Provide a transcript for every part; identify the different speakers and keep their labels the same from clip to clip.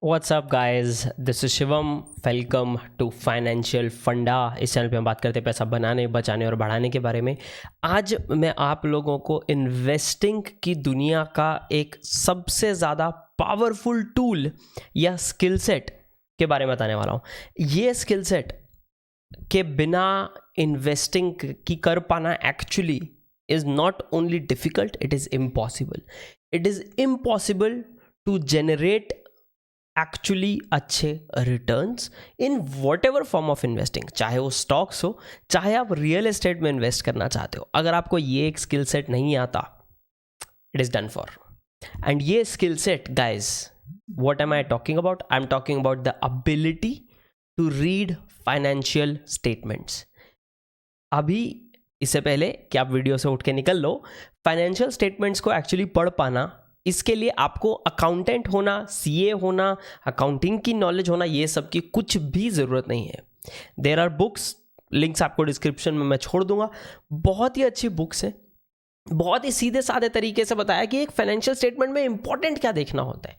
Speaker 1: What's up guys, this is Shivam. Welcome to financial funda. इस channel पे हम बात करते हैं पैसा बनाने, बचाने और बढ़ाने के बारे में। आज मैं आप लोगों को इन्वेस्टिंग की दुनिया का एक सबसे ज़्यादा पावरफुल टूल या स्किल सेट के बारे में बताने वाला हूँ। ये स्किल सेट के बिना इन्वेस्टिंग की कर पाना actually is not only difficult, it is impossible. It is impossible to generate actually अच्छे returns in whatever form of investing, चाहे वो स्टॉक्स हो, चाहे आप रियल एस्टेट में इन्वेस्ट करना चाहते हो। अगर आपको ये एक स्किल सेट नहीं आता, it is done for. And ये skill set guys, what am I talking about? I am talking about the ability to read financial statements. अभी इससे पहले कि आप वीडियो से उठ के निकल लो, फाइनेंशियल स्टेटमेंट्स को एक्चुअली पढ़ पाना, इसके लिए आपको अकाउंटेंट होना, सीए होना, अकाउंटिंग की नॉलेज होना, ये सब की कुछ भी ज़रूरत नहीं है। देयर आर बुक्स, लिंक्स आपको डिस्क्रिप्शन में मैं छोड़ दूंगा। बहुत ही अच्छी बुक्स है, बहुत ही सीधे साधे तरीके से बताया कि एक फाइनेंशियल स्टेटमेंट में इंपॉर्टेंट क्या देखना होता है।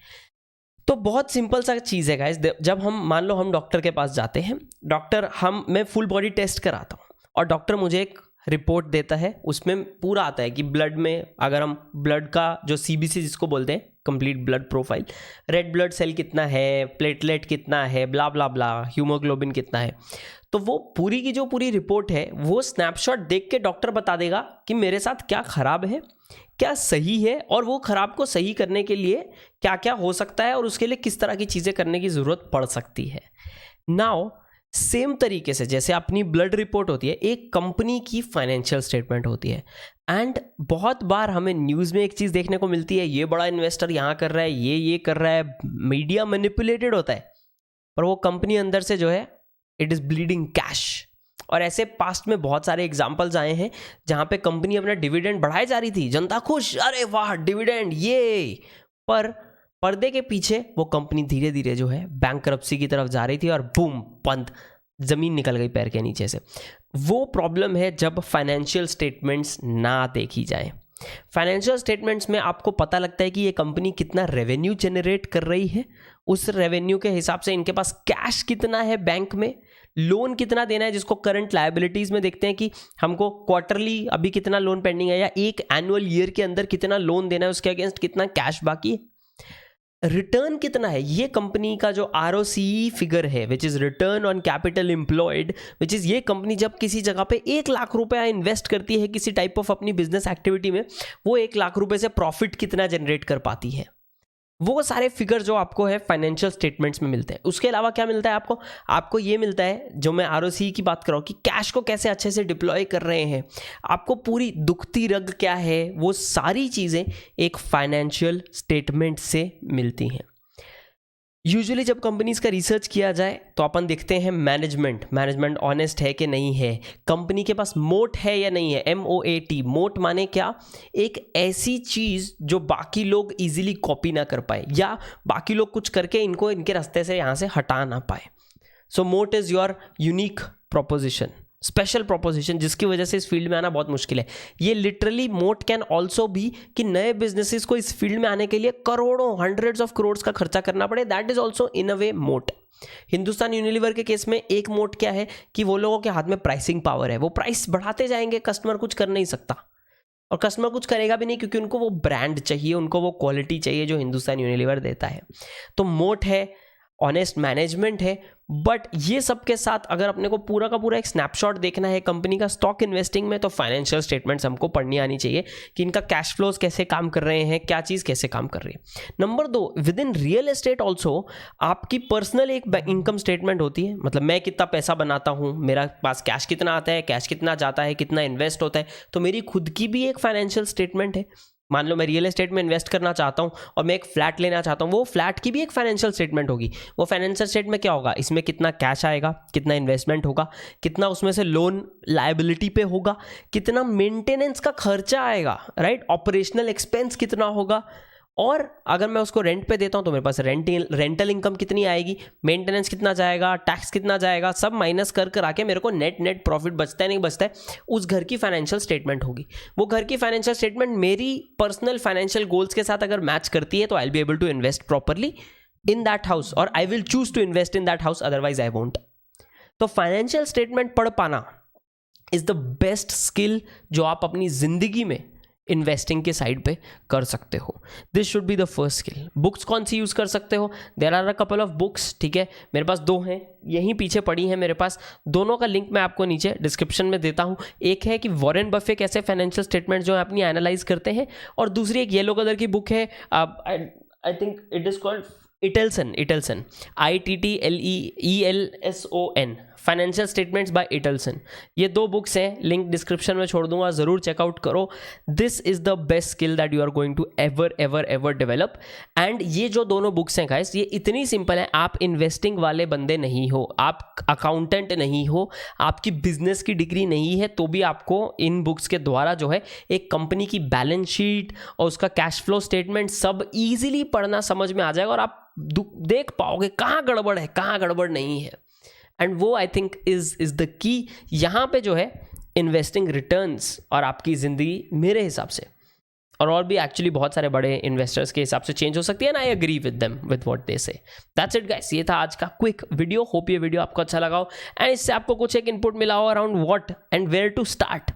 Speaker 1: तो बहुत सिंपल सा चीज़ है गाइस। जब हम मान लो हम डॉक्टर के पास जाते हैं, मैं फुल बॉडी टेस्ट कराता हूँ और डॉक्टर मुझे एक रिपोर्ट देता है, उसमें पूरा आता है कि ब्लड में, अगर हम ब्लड का जो सीबीसी जिसको बोलते हैं, complete blood profile, red blood cell कितना है, प्लेटलेट कितना है, ब्ला ब्ला ब्ला, हीमोग्लोबिन कितना है, तो वो पूरी की जो पूरी रिपोर्ट है वो स्नैपशॉट देख के डॉक्टर बता देगा कि मेरे साथ क्या खराब है, क्या सही है, और वो खराब को सही करने के लिए क्या क्या हो सकता है और उसके लिए किस तरह की चीज़ें करने की ज़रूरत पड़ सकती है। नाउ सेम तरीके से जैसे अपनी ब्लड रिपोर्ट होती है, एक कंपनी की फाइनेंशियल स्टेटमेंट होती है। एंड बहुत बार हमें न्यूज़ में एक चीज़ देखने को मिलती है, ये बड़ा इन्वेस्टर यहाँ कर रहा है, ये कर रहा है, मीडिया मैनिपुलेटेड होता है, पर वो कंपनी अंदर से जो है इट इज़ ब्लीडिंग कैश। और ऐसे पास्ट में बहुत सारे एग्जाम्पल्स आए हैं जहाँ पे कंपनी अपना डिविडेंड बढ़ाई जा रही थी, जनता खुश, अरे वाह डिविडेंड ये, पर पर्दे के पीछे वो कंपनी धीरे धीरे जो है बैंकरप्सी की तरफ जा रही थी और बूम, बंद, ज़मीन निकल गई पैर के नीचे से। वो प्रॉब्लम है जब फाइनेंशियल स्टेटमेंट्स ना देखी जाए। फाइनेंशियल स्टेटमेंट्स में आपको पता लगता है कि ये कंपनी कितना रेवेन्यू जनरेट कर रही है, उस रेवेन्यू के हिसाब से इनके पास कैश कितना है बैंक में, लोन कितना देना है, जिसको करंट लायबिलिटीज़ में देखते हैं कि हमको क्वार्टरली अभी कितना लोन पेंडिंग है, या एक एनुअल ईयर के अंदर कितना लोन देना है, उसके अगेंस्ट कितना कैश बाकी है, रिटर्न कितना है। ये कंपनी का जो ROCE फिगर है, which is return on capital employed, which is ये कंपनी जब किसी जगह पे 1 लाख रुपया इन्वेस्ट करती है किसी टाइप ऑफ अपनी बिजनेस एक्टिविटी में, वो 1 लाख रुपए से प्रॉफिट कितना जनरेट कर पाती है। वो सारे फिगर जो आपको है फाइनेंशियल स्टेटमेंट्स में मिलते हैं। उसके अलावा क्या मिलता है आपको ये मिलता है, जो मैं ROCE की बात कर रहा हूँ, कि कैश को कैसे अच्छे से डिप्लॉय कर रहे हैं, आपको पूरी दुखती रग क्या है, वो सारी चीज़ें एक फाइनेंशियल स्टेटमेंट से मिलती हैं। यूजुअली जब कंपनीज का रिसर्च किया जाए तो अपन देखते हैं मैनेजमेंट ऑनेस्ट है कि नहीं है, कंपनी के पास मोट है या नहीं है, MOAT। मोट माने क्या? एक ऐसी चीज़ जो बाकी लोग इजीली कॉपी ना कर पाए, या बाकी लोग कुछ करके इनको इनके रास्ते से यहाँ से हटा ना पाए। सो मोट is your unique proposition, special proposition, जिसकी वजह से इस फील्ड में आना बहुत मुश्किल है। ये लिटरली मोट कैन ऑल्सो भी कि नए बिजनेसेस को इस फील्ड में आने के लिए करोड़ों, हंड्रेड्स ऑफ करोड्स का खर्चा करना पड़े, दैट इज ऑल्सो इन अ वे मोट। हिंदुस्तान यूनिलीवर के केस में एक मोट क्या है कि वो लोगों के हाथ में प्राइसिंग पावर है, वो प्राइस बढ़ाते जाएंगे, कस्टमर कुछ कर नहीं सकता, और कस्टमर कुछ करेगा भी नहीं, क्योंकि उनको वो ब्रांड चाहिए, उनको वो क्वालिटी चाहिए जो हिंदुस्तान यूनिलीवर देता है। तो मोट है, ऑनेस्ट मैनेजमेंट है। बट ये सब के साथ अगर अपने को पूरा का पूरा एक स्नैपशॉट देखना है कंपनी का स्टॉक इन्वेस्टिंग में, तो फाइनेंशियल स्टेटमेंट्स हमको पढ़नी आनी चाहिए कि इनका कैश फ्लोज कैसे काम कर रहे हैं, क्या चीज़ कैसे काम कर रही है। Number 2, with in real estate also आपकी पर्सनल एक इनकम स्टेटमेंट होती है, मतलब मैं कितना पैसा बनाता हूँ, मेरा पास कैश कितना आता है, कैश कितना जाता है, कितना इन्वेस्ट होता है, तो मेरी खुद की भी एक फाइनेंशियल स्टेटमेंट है। मान लो मैं रियल एस्टेट में इन्वेस्ट करना चाहता हूँ और मैं एक फ्लैट लेना चाहता हूँ, वो फ्लैट की भी एक फाइनेंशियल स्टेटमेंट होगी। वो फाइनेंशियल स्टेटमेंट में क्या होगा, इसमें कितना कैश आएगा, कितना इन्वेस्टमेंट होगा, कितना उसमें से लोन लायबिलिटी पे होगा, कितना मेंटेनेंस का खर्चा आएगा, राइट, ऑपरेशनल एक्सपेंस कितना होगा, और अगर मैं उसको रेंट पे देता हूँ तो मेरे पास रेंटल इनकम कितनी आएगी, मेंटेनेंस कितना जाएगा, टैक्स कितना जाएगा, सब माइनस कर आके मेरे को नेट प्रॉफिट बचता है नहीं बचता है, उस घर की फाइनेंशियल स्टेटमेंट होगी। वो घर की फाइनेंशियल स्टेटमेंट मेरी पर्सनल फाइनेंशियल गोल्स के साथ अगर मैच करती है तो I will be able to invest properly, in that house और I will choose to invest in that house, otherwise I won't. तो फाइनेंशियल स्टेटमेंट पढ़ पाना इज द बेस्ट स्किल जो आप अपनी जिंदगी में इन्वेस्टिंग के साइड पे कर सकते हो। This should be the first skill. Books कौन सी यूज़ कर सकते हो? There are a couple of books, ठीक है, मेरे पास 2 हैं, यहीं पीछे पड़ी हैं मेरे पास, दोनों का लिंक मैं आपको नीचे डिस्क्रिप्शन में देता हूँ। एक है कि वॉरेन बफे कैसे फाइनेंशियल स्टेटमेंट जो है अपनी एनालाइज करते हैं, और दूसरी एक येलो कलर की बुक है, I think it is called Ittelson, ITTLEELSON, financial statements by Ittelson. ये 2 बुक्स हैं, लिंक डिस्क्रिप्शन में छोड़ दूंगा, ज़रूर चेकआउट करो। This is the best skill that you are going to ever develop. And ये जो दोनों बुक्स हैं गाइस, ये इतनी सिंपल है, आप इन्वेस्टिंग वाले बंदे नहीं हो, आप अकाउंटेंट नहीं हो, आपकी बिजनेस की डिग्री नहीं है, तो भी आपको इन बुक्स के द्वारा जो है एक कंपनी की बैलेंस शीट और उसका कैश फ्लो स्टेटमेंट सब ईजिली पढ़ना समझ में आ जाएगा, और आप देख पाओगे कहाँ गड़बड़ है, कहाँ गड़बड़ नहीं है। एंड वो I think is the key यहाँ पे जो है इन्वेस्टिंग रिटर्न्स और आपकी ज़िंदगी मेरे हिसाब से, और भी एक्चुअली बहुत सारे बड़े इन्वेस्टर्स के हिसाब से चेंज हो सकती है, ना I agree with them with what they say. That's it guys, ये था आज का क्विक वीडियो। होप ये वीडियो आपको अच्छा लगा हो एंड इससे आपको कुछ एक इनपुट मिला हो around what and where to start.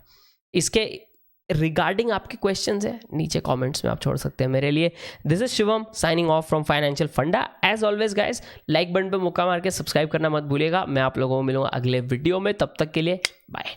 Speaker 1: इसके रिगार्डिंग आपके क्वेश्चंस है नीचे कमेंट्स में आप छोड़ सकते हैं मेरे लिए। This is Shivam signing off from Financial Funda. As always guys, like button पे मुक्का मार के सब्सक्राइब करना मत भूलिएगा। मैं आप लोगों को मिलूंगा अगले वीडियो में, तब तक के लिए बाय।